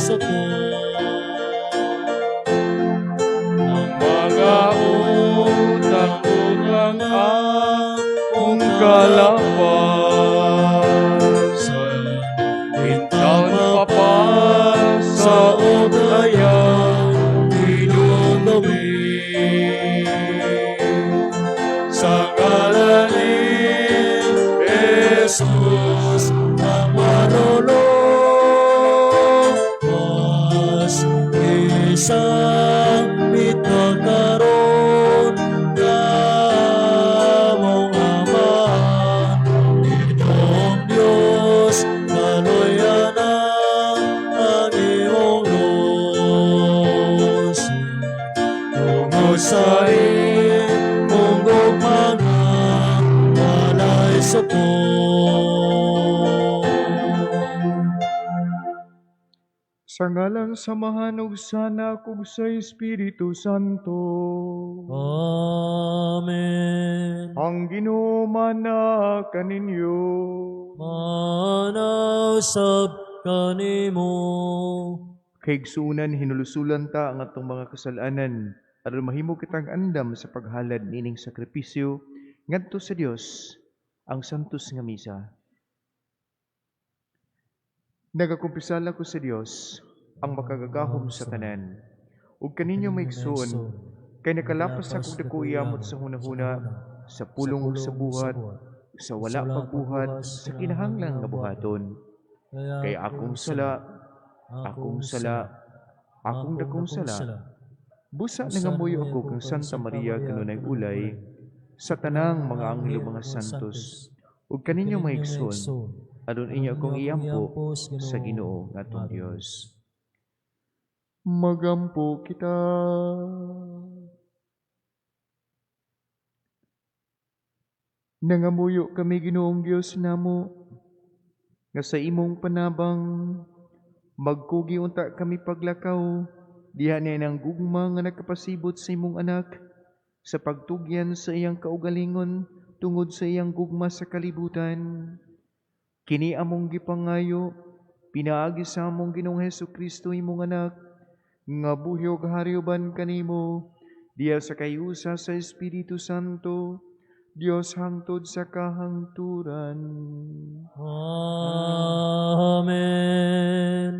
support. Ang mga utang-utang akong kalapasan, bintang pa sa udayang dinudumi. Sa ngalan ni Jesus ang marulong, Mas isang itakaroon kamong Ama, Ginoong Diyos, kaluyan ang iyong loob. Tungod sa imong gugmana, walay support. sa ngalang samahan ug sana kog sa Espiritu Santo. Amen. Ang Ginoo mana kaninyo. Manasab kanimo. Kaigsuunan hinulusulan ta ang atong mga kasalanan aron mahimo kitang andam sa paghalad nining sakripisyo ngadto sa Dios, ang santos nga misa. Nagakumpisala ko sa Dios, ang makagagahom sa tanan, ug kaninyo maigsuon, kay nakalapas akong dako iyamot sa hunahuna, sa pulong ug sa buhat, sa wala pagbuhat, sa kinahanglang nga buhaton. Kay akong sala, akong dakong sala, busa nangamuyo ako kang Santa Maria kanunay ulay, sa tanang mga anghel mga santos, ug kaninyo maigsoon, aron inyo akong iyampo sa Ginoo ngatong Dios. Magampo kita. Nangamuyo kami Ginoong Dios namo, nga sa imong panabang magkugi unta kami paglakaw, diha na nang gugma nga nakapasibot sa imong anak, sa pagtugyan sa iyang kaugalingon, tungod sa iyang gugma sa kalibutan. Kini among gipangayo, pinaagi sa among Ginoong Hesukristo imong anak, nga buhyog hariuban kanimo, diya sa kayusa sa Espiritu Santo, Dios hangtod sa kahangturan. Amen.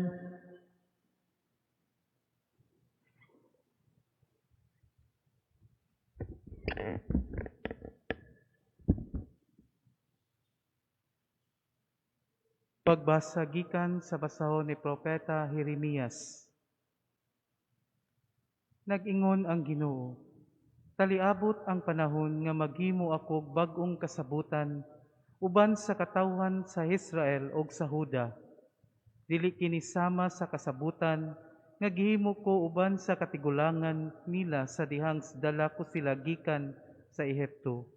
Pagbasa gikan sa basahon ni Propeta Jeremias. Nag-ingon ang Ginoo, taliabot ang panahon nga maghimo ako og bag-ong kasabutan uban sa katawhan sa Israel ug sa Huda. Dili kini sama sa kasabutan nga gihimo ko uban sa katigulangan nila sa dihang dala ko sila gikan sa Ehipto.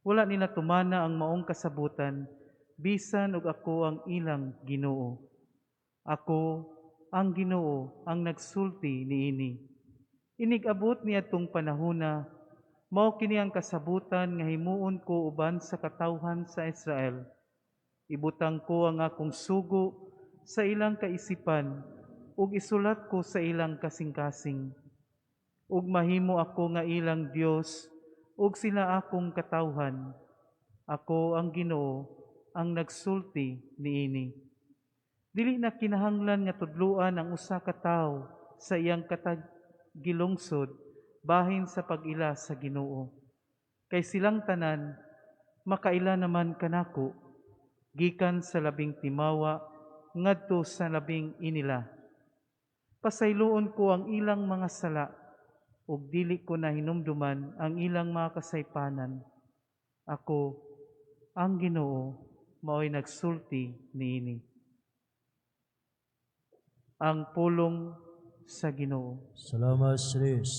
Wala nila tumana ang maong kasabutan, bisan og ako ang ilang Ginoo. Ako, ang Ginoo, ang nagsulti niini. Inig-abot niadtong panahona, mao kini ang kasabutan nga himuon ko uban sa katawhan sa Israel. Ibutang ko ang akong sugo sa ilang kaisipan, ug isulat ko sa ilang kasing-kasing. Ug mahimo ako nga ilang Dios, ug sila akong katawhan. Ako ang Ginoo, ang nagsulti niini. Dili na kinahanglan nga tudluan ang usa ka tawo sa iyang gilungsod bahin sa pag-ila sa Ginoo. Kay silang tanan makaila naman kanako gikan sa labing timawa ngadto sa labing inila. Pasayloon ko ang ilang mga sala ug dili ko na hinumduman ang ilang mga kasaypanan. Ako ang Ginoo mao'y nagsulti niini. Ang pulong sa Ginoo. Salamat sa Diyos.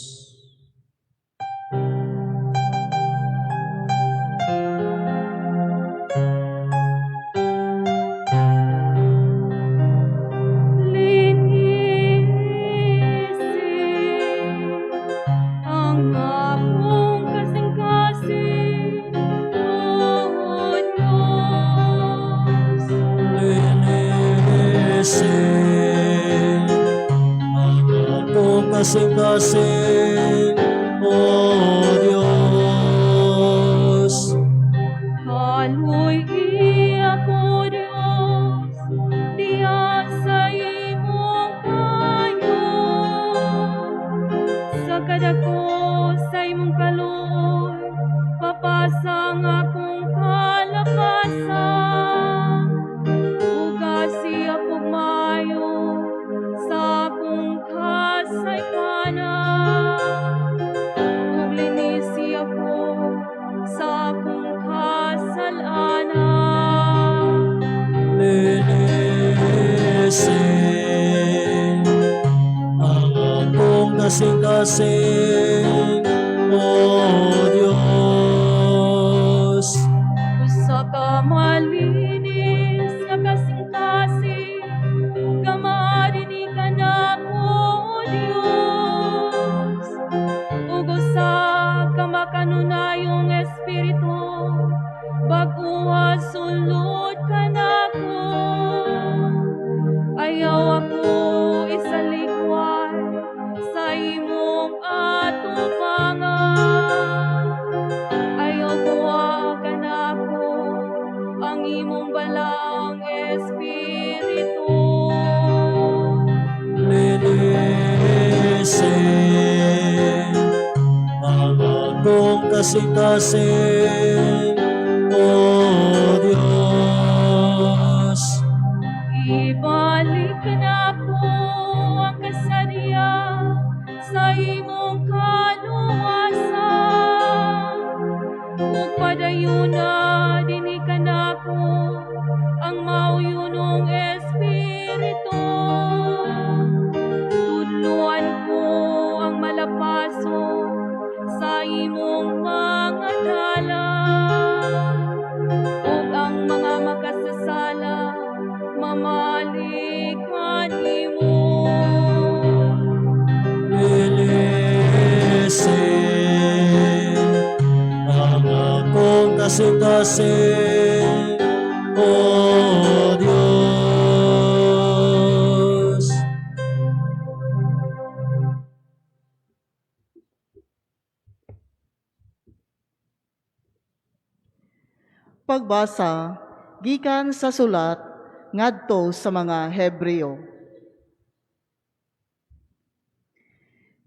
kasing-kasing, O Diyos. Kaluy ako Diyos, diya sa imong kayo. Sa kadako sa imong kaluoy, papasang akong kalapasan. Ugasi akong mayo sa akong kasaykanan. Ug linisi ako sa akong kasalanan. Linisin ang akong kasing-kasing, O Diyos. Usa ka malinis nga kasing-kasing, kamadini ka nako, O Dios. Ug usa ka makanunayong espiritu, bag-uha sulod ka nako. Ayaw ako isalikway sa imong atubangan. Ayaw buwa ka nako ang imong balang espiritu. Linisin ang akong kasing-kasing, O Diyos. Ibalik na ko ang kasariya sa imong kaluwasan. Ug padayuna dinhi ka nako ang mauyunong espiritu. Tudluan ko ang malapaso sa imong mga dalan. Ug ang mga makasasala mamalikan nimo. Linisin ang akong kasing-kasing, O Diyos. Pagbasa gikan sa sulat ngadto sa mga Hebreo.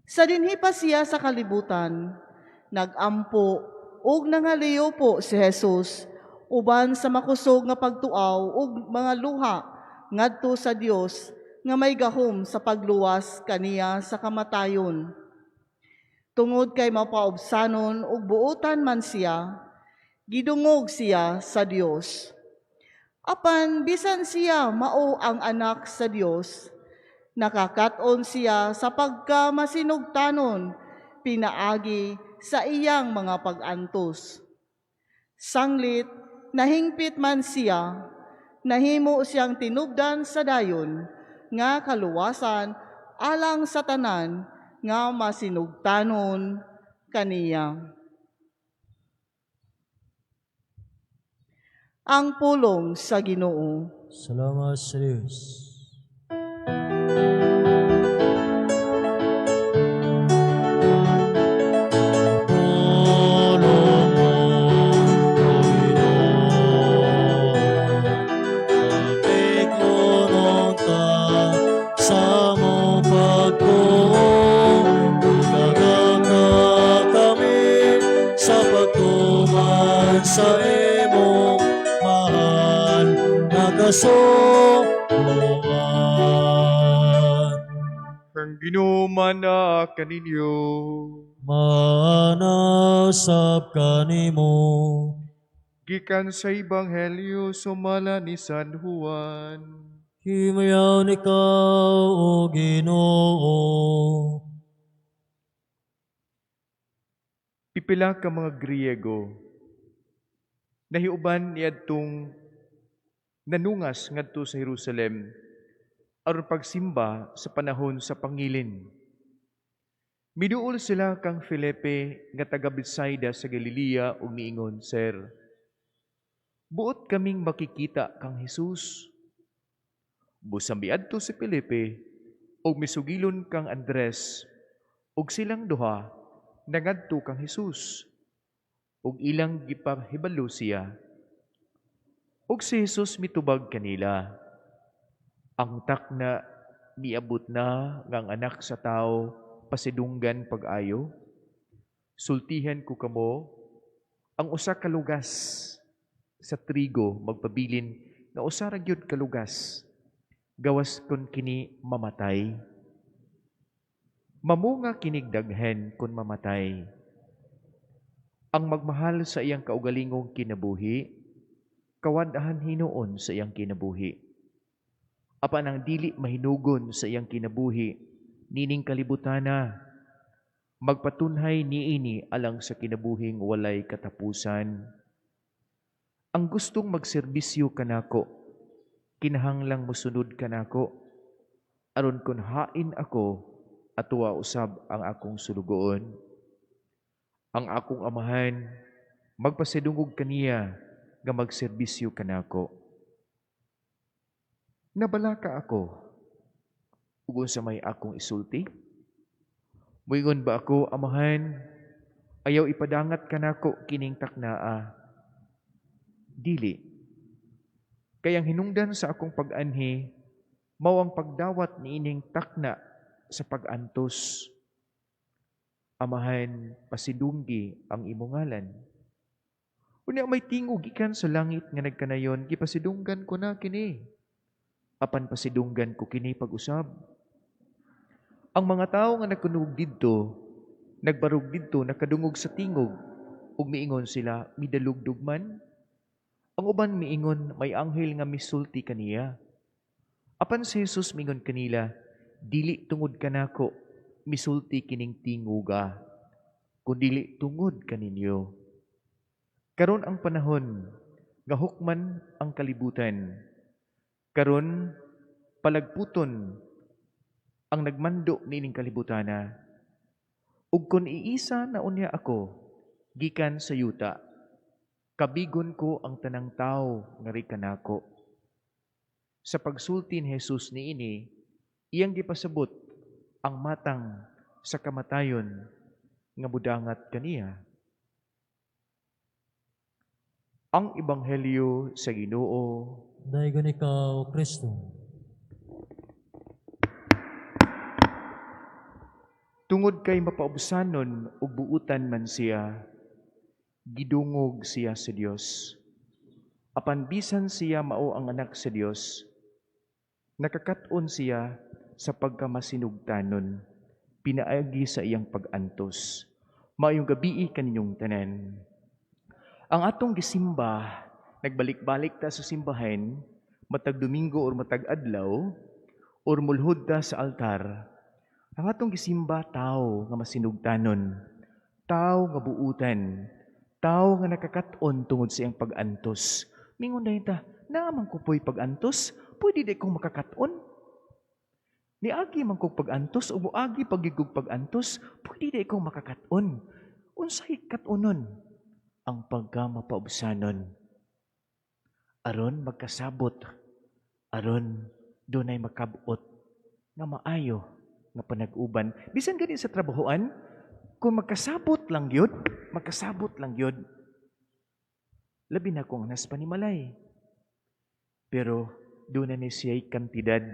Sa dinhi pa siya sa kalibutan, nagampo ug nangaliyo po si Jesus uban sa makusog nga pagtuaw ug mga luha ngadto sa Dios nga may gahom sa pagluwas kaniya sa kamatayon. Tungod kay mapaubsanon ug buotan man siya, gidungog siya sa Dios. Apan bisan siya mao ang anak sa Dios, nakakaton siya sa pagkamasinugtanon pinaagi sa iyang mga pag-antos. Sanglit, nahingpit man siya, nahimo siyang tinubdan sa dayon, nga kaluwasan alang sa tanan nga masinugtanon kaniya. Ang pulong sa Ginoo. Salamat sa Diyos. Pulong mo, O Ginoo, pagkikunong ka sa mong pagtuong, ugagaka kami sa pagtuman sa imong mahal na kasulungan. Ang ginuman na kaninyo. Manasap ka nimo, Gikan sa Ebanghelyo sumala ni San Juan. himayaw ikaw, O Ginoo. Pipila ka mga Griego, nahiuban niadtong nanungas ngadto sa Jerusalem aron pagsimba sa panahon sa pangilin. Miduol sila kang Felipe nga taga Betsaida sa Galilea ug niingon, Sir, buot kaming makikita kang Jesus. Busambi adto si Felipe ug misugilon kang Andres ug silang duha nagadto kang Hesus, ug ilang gipahibalo siya. Ug si Jesus mitubag kanila, ang takna miabot na nga ang anak sa tao pasidunggan pag-ayo. Sultihan ko kamo, ang usa ka lugas sa trigo magpabilin nga usa ra gyud ka lugas, gawas kon kini mamatay. Mamunga kinig daghan kon mamatay. Ang magmahal sa iyang kaugalingong kinabuhi, kawadahan hinuon sa iyang kinabuhi. Apan ang dili mahinugon sa iyang kinabuhi, nining kalibutana, magpatunhay niini alang sa kinabuhing walay katapusan. Ang gustong magserbisyo kanako, kinahanglang mosunod kanako, aron kun hain ako, atuwa usab ang akong sulugoon. Ang akong amahan, magpasidungog kaniya nga magserbisyo kanako. Nabalaka ako, ug unsa may akong isulti? Moingon ba ako, amahan, ayaw ipadangat kanako kining taknaa? Dili. Kayang hinungdan sa akong pag-anhi, mao ang pagdawat niining takna sa pag-antos. Amahan, pasidunggi ang imong ngalan. Unya may tingog gikan sa langit nga nagkanayon, gipasidunggan ko na kini. Apan pasidunggan ko kini pag-usab. Ang mga tawo nga nagkunug didto, nagbarug didto, nakadungog sa tingog, ug miingon sila, midalugdog man. Ang uban miingon, may anghel nga misulti kaniya. Apan si Jesus miingon kanila, dili tungod kanako, misulti kining tinguga, kundili tungod kaninyo. Karon ang panahon, nga hukman ang kalibutan. Karon, palagputon ang nagmando nining kalibutana. Ug kun iisa na unya ako, gikan sa yuta, kabigon ko ang tanang tao nga rikanako. Sa pagsulti ni Jesus niini, iyang gipasabot ang matang sa kamatayon nga mudangat kaniya. Ang Ebanghelyo sa Ginoo. Daigon ikaw, Kristo. Tungod kay mapaubsanon ug buutan man siya, gidungog siya sa Dios. Apan bisan siya mao ang anak sa Dios, nakakat-on siya sa pagkamasinugtanon, pinaagi sa iyang pag-antos. Maayong gabii kaninyong tanan. Ang atong gisimba, nagbalik-balik ta sa simbahan, matag Domingo or matag adlaw, or mulhod ta sa altar. Ang atong gisimba, tao nga masinugtanon, tao nga buutan, tao nga nakakaton tungod sa iyang pag-antos. Mingon na ta, naamang ko po'y pag-antos, pwede di kong makakaton. Niagi man kong pag-antos, o buagi pagigog pag-antos, pwede di kong makakaton. Unsay katunon? Ang pagkamapaubsanon. Aron magkasabot, aron dunay makabot nga maayo nga panag-uban. Bisan gani sa trabahoan, kung magkasabot lang yun, labi na kung nas panimalay. Pero doon na siya'y kantidad,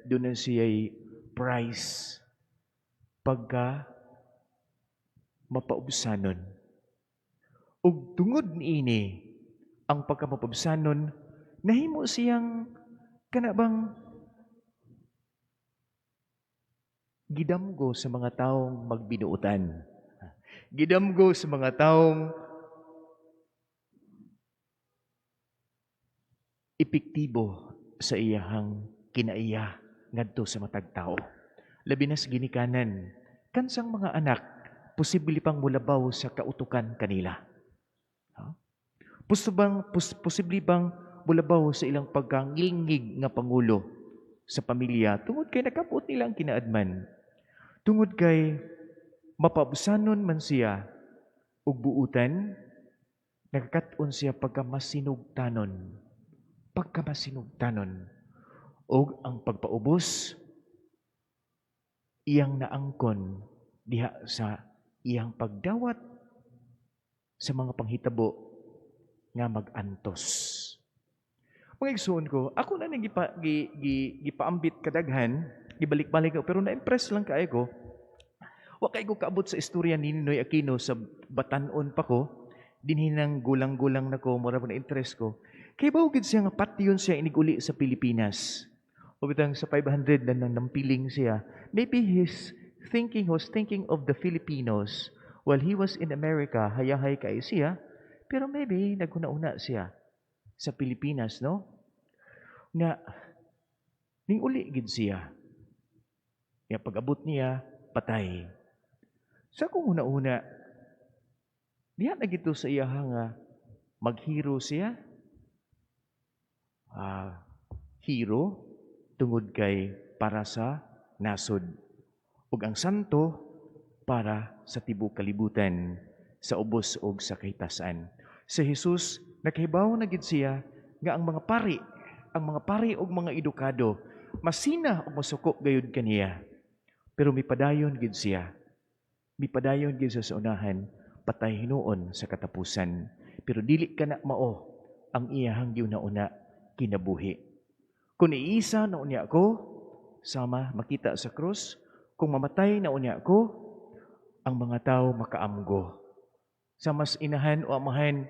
doon na siya'y price. Pagka mapaubsanon. Ug tungod niini, ang pagkamapabsanon, nahimo siyang kanabang gidamgo sa mga taong magbinuutan. Gidamgo sa mga taong epektibo sa iyahang kinaiya ngadto sa matag tao. Labi na sa ginikanan, kansang mga anak, posible pang mulabaw sa kautukan kanila. Posible bang mulabaw sa ilang pagkangilingig nga pangulo sa pamilya tungod kay nakapot nila ang kinaadman. Tungod kay mapabsanon man siya ug buutan, nakakaton siya pagkamasinugtanon. Og ang pagpaubos, iyang naangkon diha sa iyang pagdawat sa mga panghitabo nga mag-antos. Mga igsoon ko, ako na nang gipaambit kadaghan, gibalik-balik ko, pero na-impress lang kaayo ko. Wa kay ko kaabot sa istorya ni Ninoy Aquino sa batanon pa ko, dinhinang gulang-gulang na ko, mura na interest ko. Kay bawagid siya nga patyon siya iniguli sa Pilipinas. O bitang sa 500 na nampiling siya. Maybe he was thinking of the Filipinos while he was in America, hayahay kay siya, pero maybe naguna-una siya sa Pilipinas, no? Nga, ning uli gid siya. Nga pag-abot niya, patay. Sa kung una-una, diha na gito sa iya nga maghiro siya. Hero tungod kay para sa nasod. Ug ang santo para sa tibuok kalibutan, sa ubos ug sa kahitasan. Si Jesus, nakahibaw na gid siya nga ang mga pari ug mga edukado, masina ug masuko gayud kaniya. Pero mipadayon gid siya. Mipadayon gid sa unahan, patay hinuon sa katapusan. Pero dili ka na mao ang iyahang giuna-una kinabuhi. Kung iisa na unya ko, sama makita sa krus, kung mamatay na unya ko, ang mga tao makaamgo. Sa mas inahan o amahan,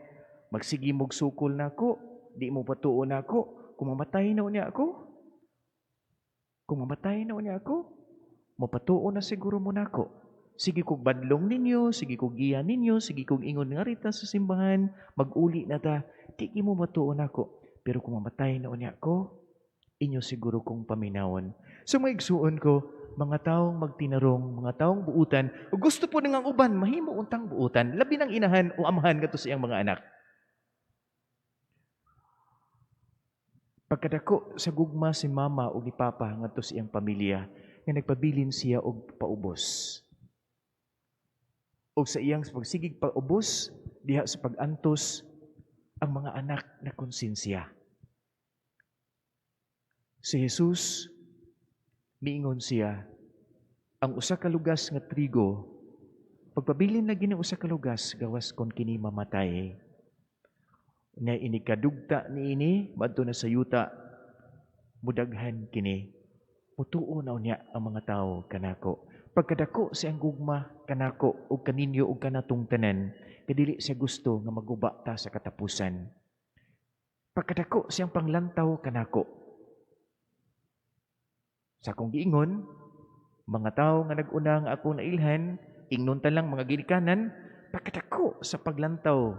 magsigi mog sukol na ko, di mo patuo na ko, kung mamatay na unya ko, mapatuo na siguro mo na ko. Sige kog badlong ninyo, sige kog giya ninyo, sige kog ingon nga rita sa simbahan, mag-uli na ta, di mo matuo na ko. Pero kung mamatay na unya ko, inyo siguro kong paminawon. So maigsuon ko, mga taong magtinarong, mga taong buutan, o gusto po nang uban, mahimo untang buutan, labi ng inahan o amahan kato sa iyang mga anak. Pagkadako sa gugma si mama o ni papa ngadto sa iyang pamilya, nga nagpabilin siya og paubos. O sa iyang pagsigig paubos, diha sa pagantos, ang mga anak na konsensya. Si Jesus, miingon siya, ang usa ka lugas nga trigo, pagpabilin na gini usa ka lugas, gawas kon kini mamatay. Na inikadugta ni ini, madto na sa yuta, mudaghan kini, mutuo na unya ang mga tao kanako. Pagkadako siyang gugma kanako o kaninyo o kanatong tanan, kadili siya gusto nga maguba ta sa katapusan. Pagkadako siyang panglantaw kanako. Sa akong giingon, mga tao nga nag-una nga ako nailhan, ingnon ta lang mga ginikanan, pagkadako sa paglantaw,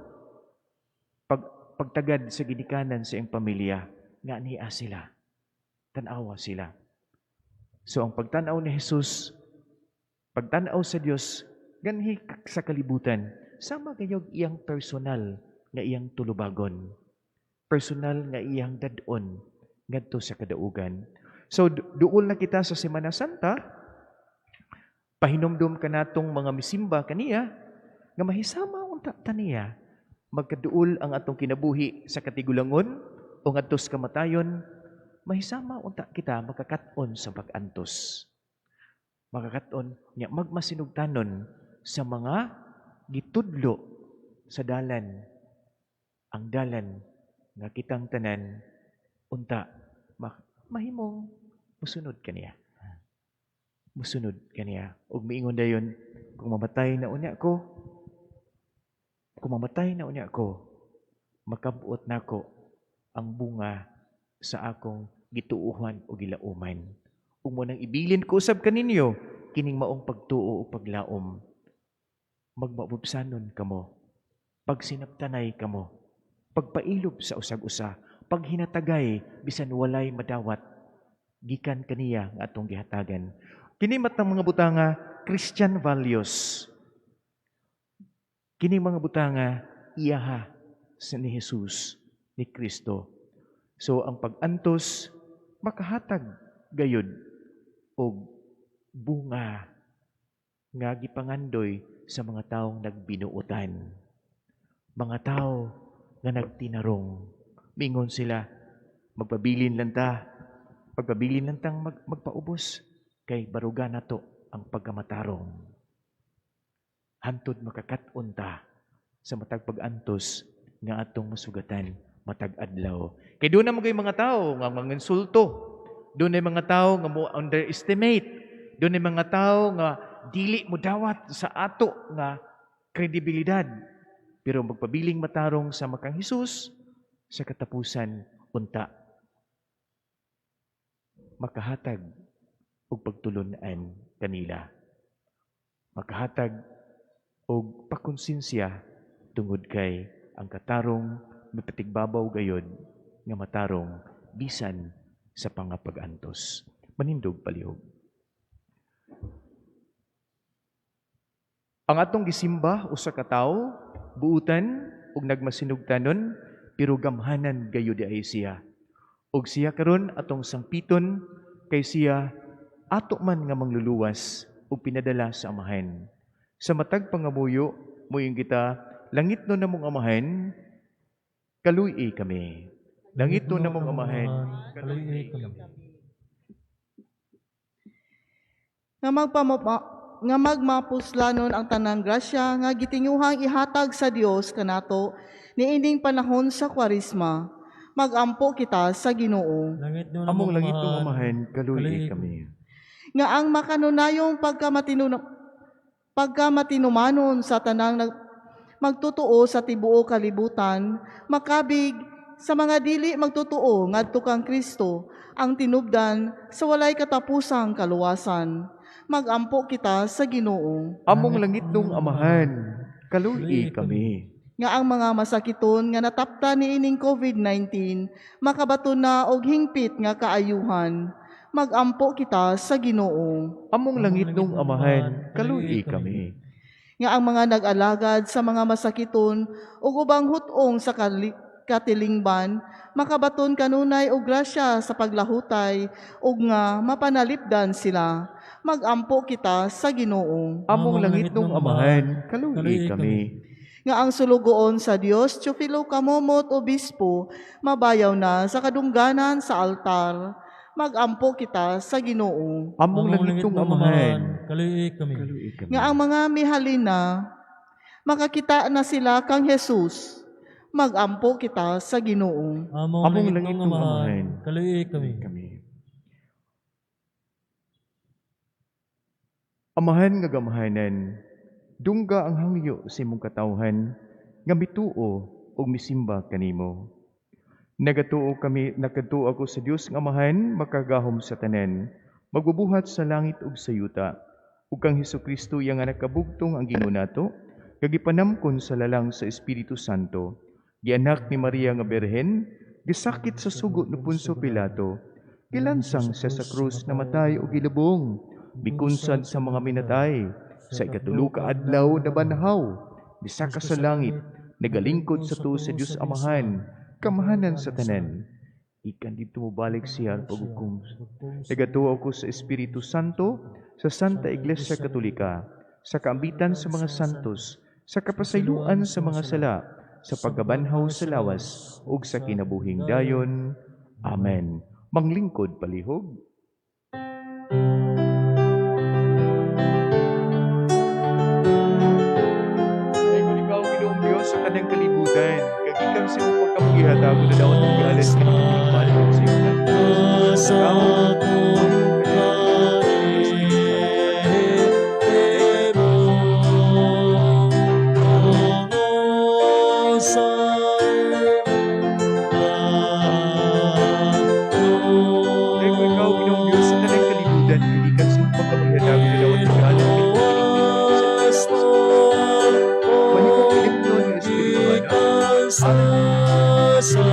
pagtagad sa ginikanan sa iyang pamilya, nga niya sila, tanawa sila. So ang pagtanaw ni Jesus, pagtanaw sa Dios, ganhi sa kalibutan, sama gayog iyang personal nga iyang tulubagon. Personal nga iyang dadon ngadto sa kadaugan. So duol na kita sa Semana Santa, pahinomdom ka natong mga misimba kaniya, nga mahisama unta taniya, magkaduol ang atong kinabuhi sa katigulangon o ngadto sa kamatayon, mahisama unta kita makakaton sa pag-antos. Makakaton niya magmasinugtanon sa mga gitudlo sa dalan, ang dalan nga kitang tanan unta mahimong musunod kaniya. Musunod kaniya. Ug miingon dayon, kung mamatay na unya ko, makabuot nako ang bunga sa akong gituuhan o gilauman. Ug mo nang ibilin ko usab kaninyo kining maong pagtuo o paglaom. Magmabubsanon kamo, pagsinabtanay kamo, pagpailob sa usag-usa, paghinatagay bisan walay madawat, gikan kaniya nga atong gihatagan. Kini matang mga butanga, Christian values. Kini mga butanga, iyaha sa ni Jesus, ni Kristo. So ang pag-antos, makahatag gayud og bunga nga gipangandoy sa mga taong nagbinuutan. Mga tao nga nagtinarong. Mingon sila, magpabilin lang tang magpaubos kay baruga na to ang pagkamatarong. hantod makakaton ta sa matag pag-antos nga atong masugatan matag adlaw. Kay doon na mga mga tao nga mga insulto. Doon na mga tao nga mo underestimate. Doon na mga tao nga dili mo dawat sa ato nga kredibilidad. Pero magpabiling matarong sa makang Hesus sa katapusan unta makahatag og pagtulunan kanila. Makahatag og pakonsensya tungod kay ang katarong mapatigbabaw gayod nga matarong bisan sa pangapag-antos. Manindog palihog. Ang atong gisimba usa ka tawo buutan ug nagmasinugtanon pero gamhanan gayud ay siya. Og siya karon atong sangpiton kay siya ato man nga mangluluwas ug pinadala sa amahan. Sa matag pangamuyo moyong kita langit no namong amahan kaluy kami. Langit no namong amahan kaluy kami. Nga magmapuslanon ang tanang grasya nga gitinguhang ihatag sa Dios kanato niining panahon sa Kwaresma. Magampo kita sa Ginoo. Among langit no amahan kaluy kami. Nga ang makanunayong pagkamatinumanon sa tanang magtutuo sa tibuo kalibutan, makabig sa mga dili magtutuo ngadto kang Kristo, ang tinubdan sa walay katapusang kaluwasan. Magampo kita sa Ginoo. Among langit nung amahan, kaluy kami. Nga ang mga masakiton nga natapta ni ining COVID-19, makabato na og hingpit nga kaayuhan. Magampo kita sa Ginoo. Among langit nung amahan, kaluy kami. Nga ang mga nag-alagad sa mga masakiton ug ubang hutong sa katilingban, makabaton kanunay og grasya sa paglahutay ug nga mapanalipdan sila. Magampo kita sa Ginoo. Among langit nung amahan, kaluy kami. Nga ang sulugoon sa Dios, Teofilo Kamomot Obispo, mabayaw na sa kadungganan sa altar. Magampo kita sa Ginoo. Among langit nung amahan, kaluy kami. Nga ang mga mihalina, makakita na sila kang Jesus. Magampo kita sa Ginoo. Among langit nung amahan, kaluy kami. Amahan nga gamhanan, dungga ang hangyo sa imong katawhan, nga mituo o misimba kanimo. Nakatuo ako sa Dios nga amahan, makagahom sa tanan, magbubuhat sa langit ug sa yuta, ug kang Hesukristo yang anak kabugtong ang Ginoo nato, kagipanamkon sa lalang sa Espiritu Santo, gianak ni Maria nga Berhen, gisakit sa sugo ni Poncio Pilato, gilansang siya sa krus namatay ug gilubong, bikunsad sa mga minatay, sa ikatulo ka adlaw na banhaw, bisaka sa langit, nagalingkod sa to sa Dios Amahan, kamahanan sa tanan. Ikan dito mo balik siya paghukom. Nagatuo ko sa Espiritu Santo, sa Santa Iglesia Katolika, sa kaambitan sa mga santos, sa kapasayloan sa mga sala, sa pagkabanhaw sa lawas, ug sa kinabuhing dayon. Amen. Manglingkod palihog. Sa kanang kalibutan, kagikan sa iyong pagkamugihatag na daon ng galas ka ng pagpapalit sa iyong ikaw, Ginoong Diyos, sa kanang kalibutan, kagikan sa iyong pagkamugihatag na daon ng galas ka ng sa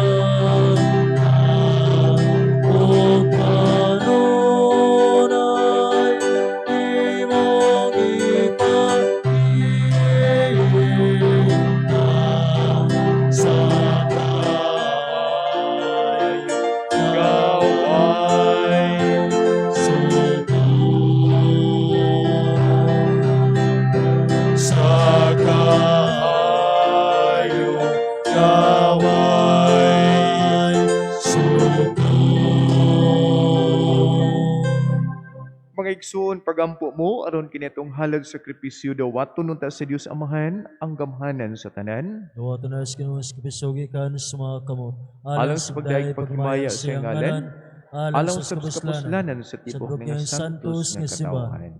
mga igsoon, pagampo mo, aron kinitong halag sakripisyo dawaton unta sa Dios Amahan, ang gamhanan sa tanan. Dawaton na sa kinuwas kipisogi kan sa mga kamot. Alang sa pagdaig paghimaya sa iyang ngalan, alang sa kapuslanan sa tibok ng santos nga katawhan.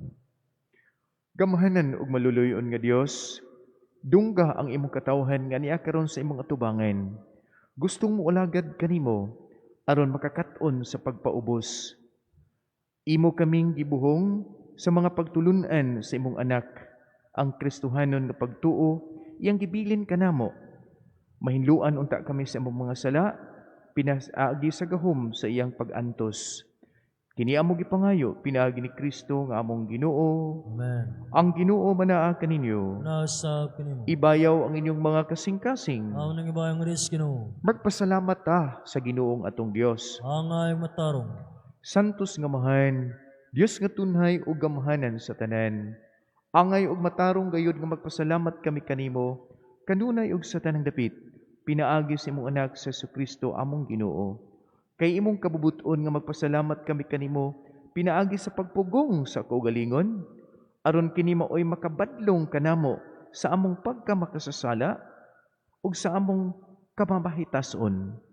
Gamhanan ug maluluyon nga Dios, dungga ang imong katawhan nga niya karon sa imong atubangan. Gustong mo ulagad kanimo aron makakaton sa pagpaubos. Imo kaming gibuhong sa mga pagtulunan sa imong anak, ang Kristohanon nga pagtuo, iyang gibilin kanamo. Mahinluan unta kami sa imong mga sala, pinasagi sa gahom sa iyang pag-antos. Kini amo gipangayo, pinaagi ni Kristo nga among Ginoo. Amen. Ang Ginoo manaa kaninyo. Nasa kinimo. Ibayaw ang inyong mga kasing-kasing. Ang nang ibayang ris Ginoo. Magpasalamat ta sa Ginoong atong Dios. Angay matarong. Santos nga mahan, Dios nga tunhay ug gamhanan sa tanan. Angay ug matarong gayud nga magpasalamat kami kanimo, kanunay ug sa tanang dapit. Pinaagi sa imong anak sa Kristo among Ginoo. Kay imong kabubuton nga magpasalamat kami kanimo, pinaagi sa pagpugong sa kaugalingon, aron kini maoy makabadlong kanamo sa among pagkamakasasala ug sa among kamamahitason.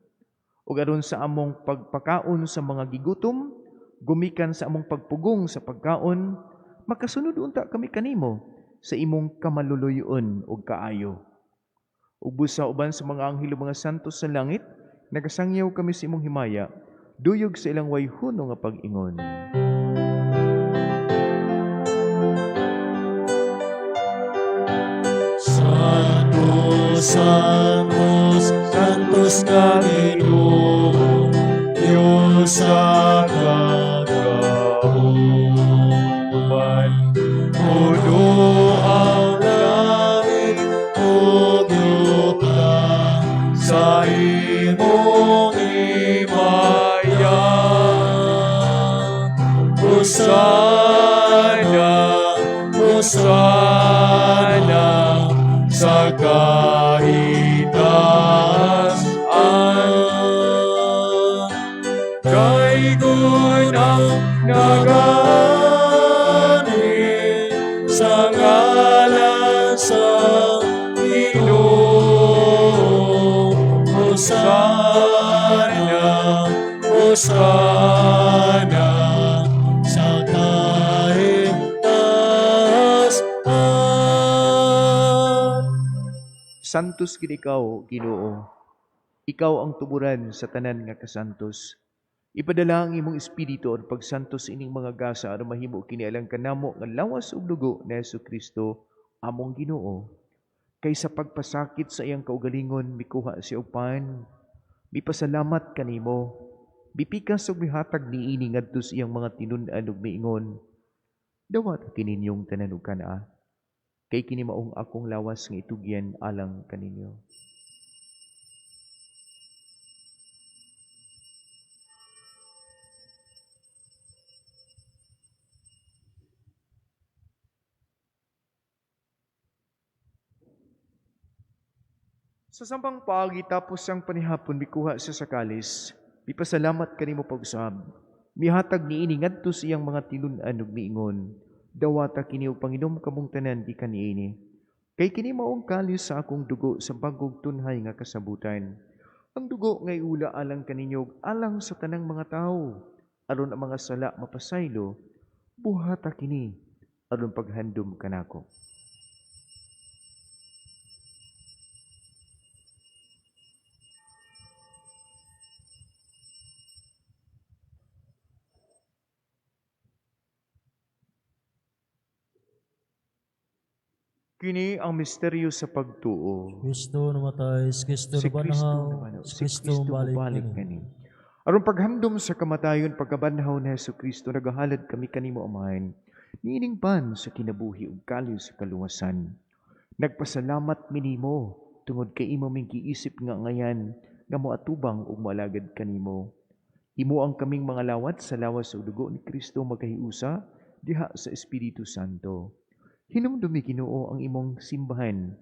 Ug aron sa among pagpakaon sa mga gigutom, gumikan sa among pagpugong sa pagkaon, makasunod unta kami kanimo sa imong kamaluluyon ug kaayo. Ug busa uban sa mga anghel ug mga santos sa langit, nagasangyaw kami sa imong himaya, duyog sa ilang wayhuno nga pag-ingon. Santos, Santos, Santos ka Ginoo, Diyos sa kagauman. Puno ang langit ug yuta sa imong himaya. Hosana, Hosana sa kaitaasan. Kay gunang nagani sa ngalan sa Ginoo. Hosana, Hosana sa kaitaasan. Santos gid ikaw, Ginoo. Ikaw ang tuburan sa tanan nga kasantos. Ipadala ang imong espiritu at pagsantos ining mga gasa aron mahimo kini alang kanamo nga lawas ug dugo ni Jesucristo among Ginoo. Kay sa pagpasakit sa iyang kaugalingon mikuha siya og pan. Mipasalamat kanimo. Bipikas ug mihatag niini ngadto sa iyang mga tinun-an ug miingon. Dawat kininyong tanan ug kanaa. Kay kini maong akong lawas nga itugyan alang kaninyo. Sa sampang paagi tapos ang panihapon mikuha siya sa kalis, mipasalamat kanimo pag-usab. Mihatag niini ngadto sa iyang mga tinun-an ug miingon. Dawata kini og Panginom kamong tanan gikan niini. Kay kini maong kalis sa akong dugo sa bagog tunhay nga kasabutan. Ang dugo nga iula alang kaninyo alang sa tanang mga tawo. Aron ang mga sala mapasaylo, buhata kini aron paghandom kanako. Kini ang misteryo sa pagtuo. Kristo namatay, si Kristo Si Kristo nabanhaw, naman, si si Kristo Kristo balik balik kini. kani. Aron paghandom sa kamatayon pagkabanhaw ni Jesucristo nagahalad kami kanimo amahan. Niining pan sa kinabuhi ug kaliw sa kaluwasan. Nagpasalamat minimo tungod kay imo ming giisip nga ngayan nga moatubang ug moalagad kanimo. Imo ang kaming mga lawat sa lawas ug dugo ni Kristo magkahiusa diha sa Espiritu Santo. Hinumdumi Ginoo ang imong simbahan,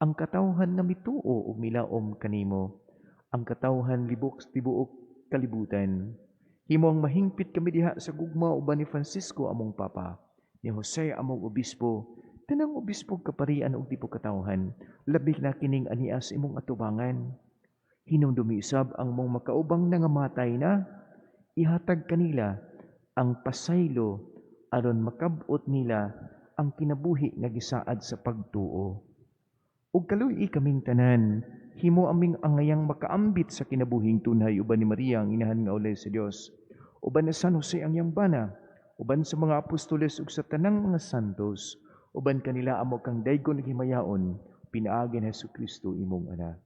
ang katawhan nga mituo ug milaom kanimo, ang katawhan libok tibuok kalibutan. Himo ang mahingpit kami diha sa gugma uban ni Francisco among papa, ni Jose among obispo, tanang obispo kaparian ug tipo katawhan, labi na kining ania sa imong atubangan. Hinumdumi usab ang mong makaubang nangamatay na, ihatag kanila ang pasaylo aron makabot nila ang kinabuhi nga gisaad sa pagtuo. Ug kaluy kaming tanan, himo aming angayang makaambit sa kinabuhing tunay uban ni Maria ang inahan nga ulay sa Dios, uban ni San Jose ang yambana, uban sa mga apostoles ug sa tanang mga santos, uban kanila amo kang daygon himayaon, pinaagi ni Hesukristo imong anak.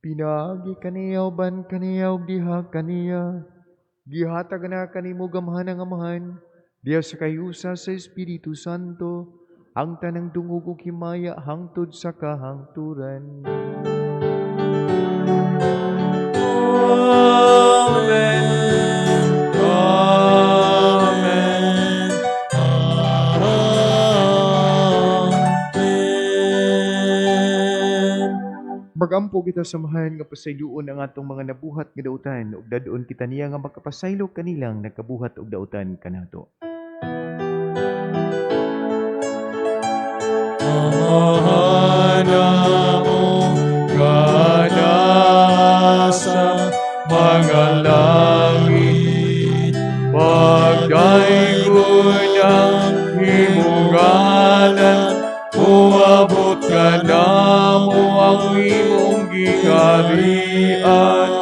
Pinaagi kaniya uban kaniya ug diha kaniya, gihatag na kanimo gamhan ang amahan, diya sa kayusa sa Espiritu Santo, ang tanang dungog ug himaya hangtod sa kahangturan. Amen. Amen. Amen. Magampo kita samahan nga pasayloon ang atong mga nabuhat nga dautan ug dadon kita niya nga makapasaylo kanilang nakabuhat og dautan kanato. Amahan mo gana sa mga langit, pagdaygon ang imong ngalan, uabot ka na mo ang imong gikarian,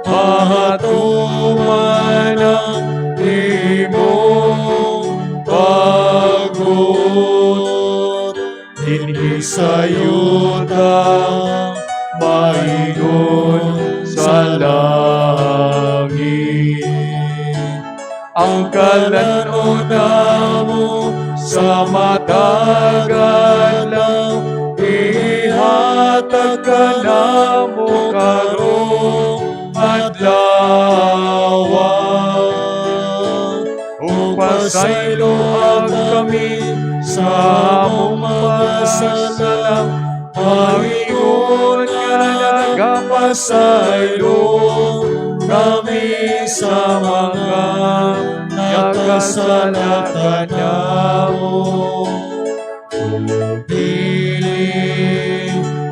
mahatuman ang imong pagod. Dinhi sa yuta, maigon sa langit. Ang kalanuna mo sa matagal lang, ihatag ka na mo karong adlaw. Upasaylo ang kami sa among masalang, Panginoon nga nagapasaylo kami sa mga nakasalatan namo. Pili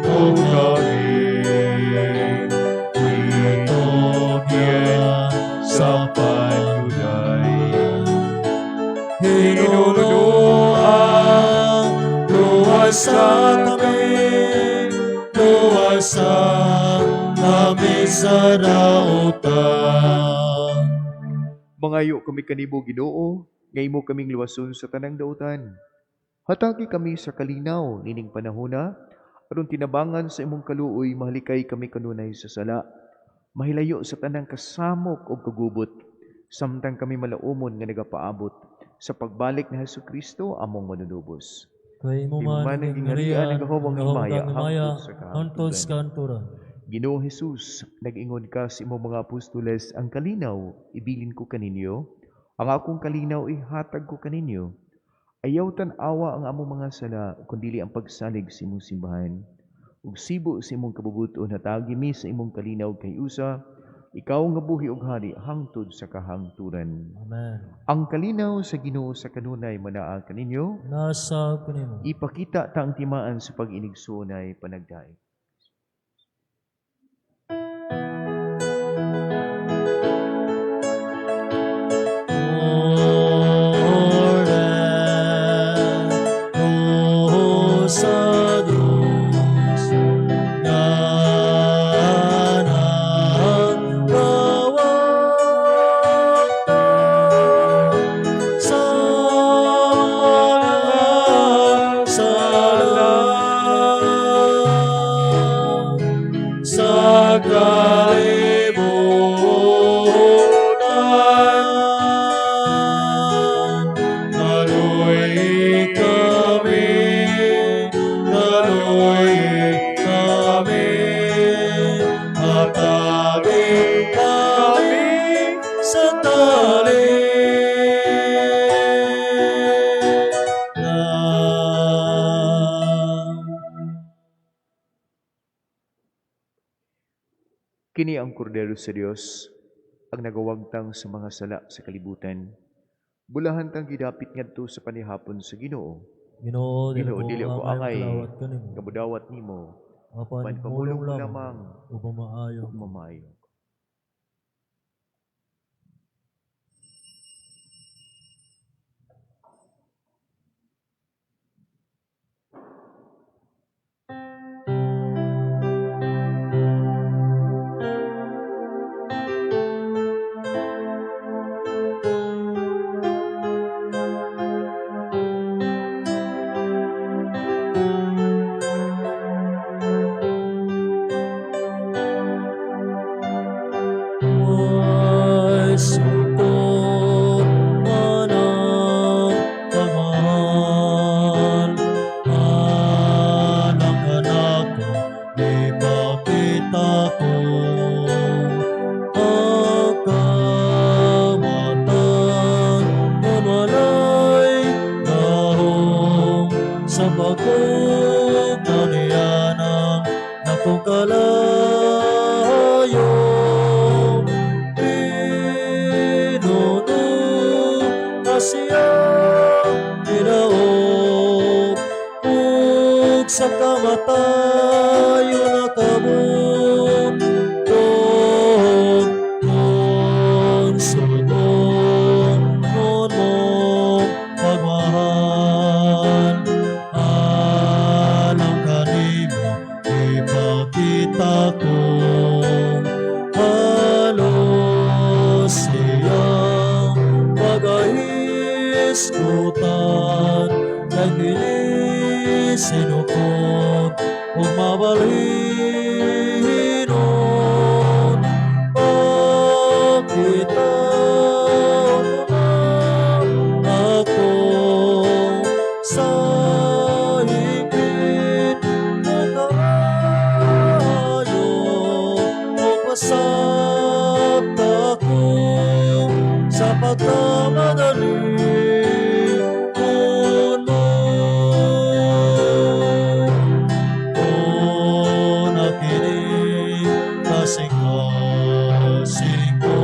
mo kami, itugyan sa panunay. Hinunuan, luwasa kami sa rautan. Mangayo kami kanimo Ginoo, nga imo kaming luwason sa tanang dautan. Hatagi kami sa kalinaw nining panahona, aron tinabangan sa imong kaluoy mahalikay kami kanunay sa sala. Mahilayo sa tanang kasamok o kagubot, samtang kami malaumon nga nagapaabot sa pagbalik ni Hesukristo among manunubos. Kay mo Iman man naging ang harian, harian, nagahawang himaya, hangtod sa kanturan. Ginoo Jesus, nag-ingon ka sa imong mga apostoles, ang kalinaw ibilin ko kaninyo, ang akong kalinaw ihatag ko kaninyo. Ayaw tan-awa ang among mga sala, kundili ang pagsalig sa imong simbahan. Ug sibo sa imong kabubuton hatagi mi sa imong kalinaw kay usa, ikaw nga buhi ug hari hangtod sa kahangturan. Amen. Ang kalinaw sa Ginoo sa kanunay manaa kaninyo, Nasa kanimo. ipakita ta ang timaan sa pag-inigsunay panagdaig. Kini ang kordero sa Dios ang nagawagtang sa mga sala sa kalibutan. Bulahan tang gidapit ngadto sa panihapon sa Ginoo. Ginoo, dili Ginoo, dili ko angay, kalawat kanimo. kabudawat nimo, Apan pamulong pamulong lamang, upang maayo. ug mamayo. Ay sukot manang taman. Anak ko, ipakita ko ang kamatang ngan walay gahom sa pagkugdanianang akong kalayo. Pinunong siya tinaog ug sa kamatayo nakabundog kung sugon nun mong pagmahal. Alam kanimo ipakita ko halos siyang pag-aiskutan kay kini sinukot ug mabalinon. Pakita mo na ako sa higit na kaayo ug pasat ako sa pagkamadali kuno. O nakinig kasing-kasing ko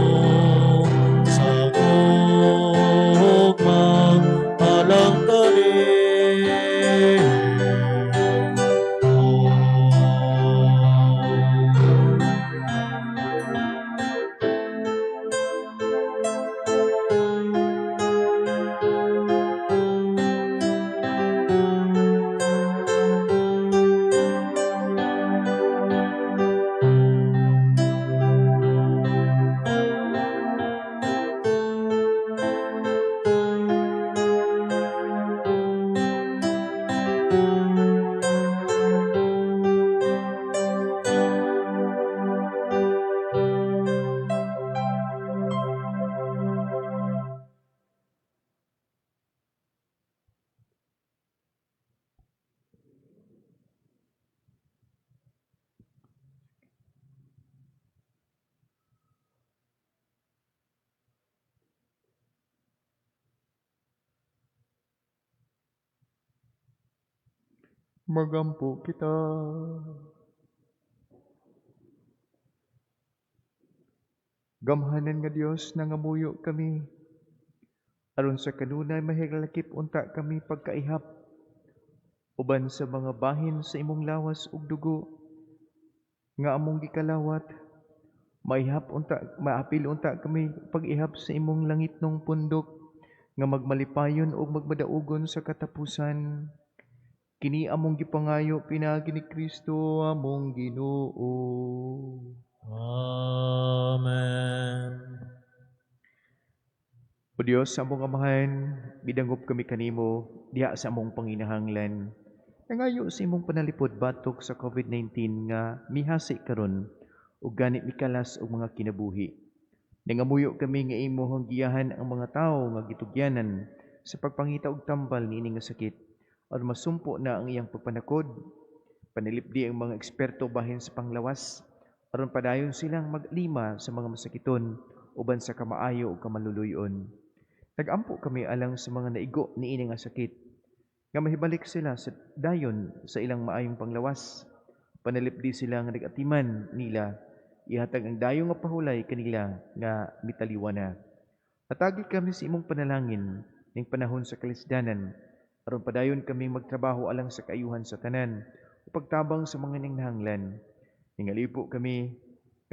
sa gugmang alang Magampo kita. Gamhanan nga Dios nangamuyo kami. Aron sa kanunay mahigalakip unta kami pagkaihap. Uban sa mga bahin sa imong lawas ug dugo nga among gikalawat, maapil unta kami pag-ihap sa imong langitnong pundok nga magmalipayon ug magmadaugon sa katapusan. Kini among gipangayo pinagi ni Kristo among Ginoo. Amen. O Dios, sa among amahan, bidangop kami kanimo diha sa among panginahanglan. Nangayo sa imong panalipod batok sa COVID-19 nga mihasi karon ug gani mikalas og mga kinabuhi. Nangamuyo kami nga imong giyahan ang mga tawo nga gitugyanan sa pagpangita og tambal niini nga sakit aron masumpo na ang iyang pagpanakod. Panilipdi ang mga eksperto bahin sa panglawas aron padayon silang maglima sa mga masakiton uban sa kamaayo ug kamaluluyon. Nag-ampo kami alang sa mga naigo niini nga sakit nga mahibalik sila sa dayon sa ilang maayong panglawas. Panalipdi sila nga nag-atiman nila ihatag ang dayo nga pahulay kanila nga mitaliwan na. Atagi kami sa imong panalangin ning panahon sa kalisdanan, aron padayon kami magtrabaho alang sa kaayuhan sa tanan, o pagtabang sa mga ninghanglan. Ningalipo kami,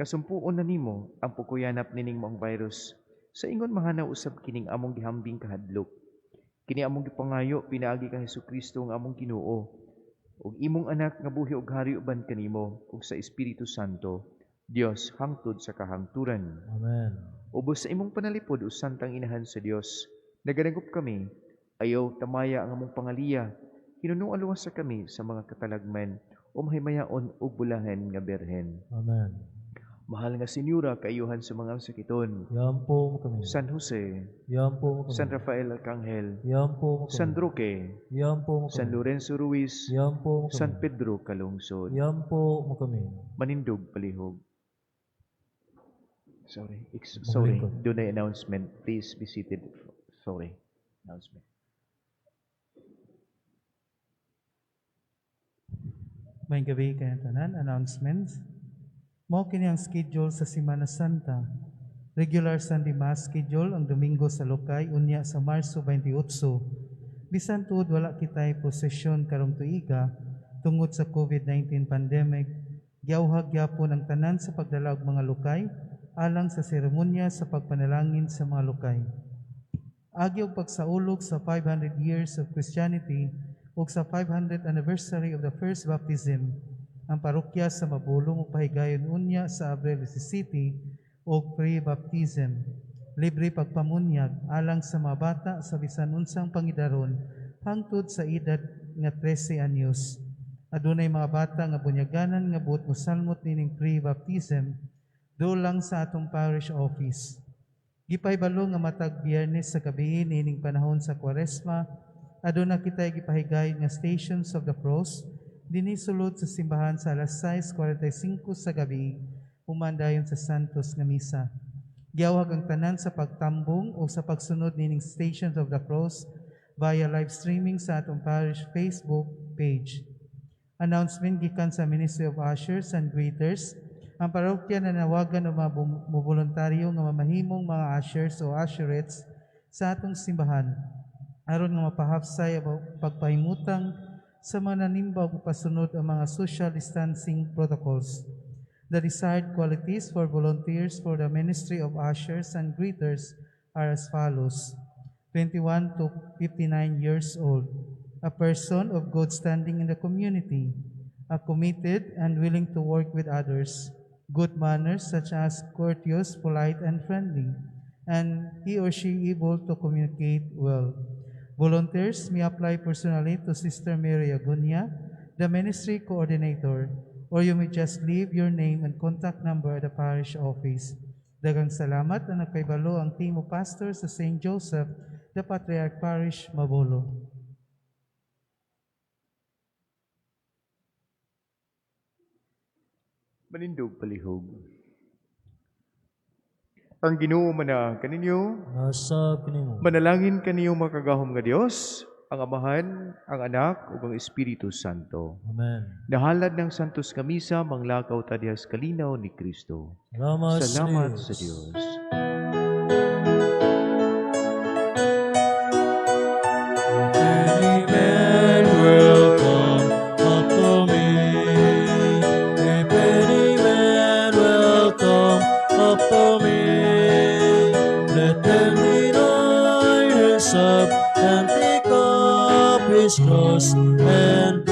kasumpuon na nimo ang pukuyanap nining maong virus, sa ingon mahanaw usab kining among gihambing kahadlok. Kini among gipangayo pinaagi ka Hesukristo nga among Ginoo, ug imong anak nga buhi ug hari uban kanimo ug sa Espiritu Santo, Dios hangtod sa kahangturan. Amen. Ubos sa imong panalipod o santang inahan sa Dios, naganagop kami, ayaw tamaya ang among pangaliya, hinunuan luwas sa kami sa mga katalagman o mahimayaon o bulahan nga berhen. Amen. Mahal nga Senyora, kaayuhan sa mga sakiton, Yampo mo kami. San Jose, Yampo mo kami. San Rafael Arcangel, Yampo mo kami. San Roque, Yampo mo kami. San Lorenzo Ruiz, Yampo mo kami. San Pedro Calungsod, Yampo mo kami. Manindog Palihog. Sorry, dunay announcement. Please be seated. Sorry, announcement. May gabi kayo tanan, announcements. Mao kini ang schedule sa Semana Santa. Regular Sunday Mass schedule ang Domingo sa Lokay, unya sa Marso 28. Bisan tuod wala kitay prosesyon karong tuiga tungod sa COVID-19 pandemic, giawhag gyapon ang tanan sa pagdala og mga lokay alang sa seremonya sa pagpanalangin sa mga lokay. Agi og pagsaulog sa 500 years of Christianity ug sa 500th anniversary of the first baptism, ang parokya sa Mabulong ug pahigayon unya sa Abril City og pre-baptism. Libre pagpamunyag alang sa mga bata sa bisan unsang pangidaron hangtod sa edad nga 13 anyos. Adunay mga bata nga bunyaganan nga buot mosalmot nining pre-baptism do lang sa atong parish office. Gipaybalo nga matag Biyernes sa gabi nining panahon sa Kwaresma, aduna kitay gipahigayon nga Stations of the Cross dinhi sulod sa simbahan sa alas 6:45 sa gabi, humandayon sa Santos nga misa. Giawhag ang tanan sa pagtambong o sa pagsunod nining Stations of the Cross via live streaming sa atong parish Facebook page. Announcement gikan sa Ministry of Ushers and Greeters. Ang parokya na nawagan o mga voluntaryo nga mamahimong mga ushers o usherettes sa atong simbahan aron nga mapahapsay ang pagpahimutang sa mga nanimba ug pasunod ang mga social distancing protocols. The desired qualities for volunteers for the Ministry of Ushers and Greeters are as follows: 21 to 59 years old, a person of good standing in the community, a committed and willing to work with others, good manners such as courteous, polite, and friendly, and he or she able to communicate well. Volunteers may apply personally to Sister Mary Agunia, the ministry coordinator, or you may just leave your name and contact number at the parish office. Daghang salamat na nagpaybalo ang team of pastors sa St. Joseph, the Patriarch Parish, Mabolo. Manindog Palihog. Ang Ginoo mana kaninyo, Nasa pinimo. manalangin kaniyo makagahom nga Dios, ang Amahan, ang Anak, ug ang Espiritu Santo. Amen. Nahalad ng Santos nga misa, manglakaw ta dihas kalinaw ni Kristo. Salamat Sa Dios. Emmanuel, come unto me. Emmanuel, come unto me. Let him deny himself and take up his cross and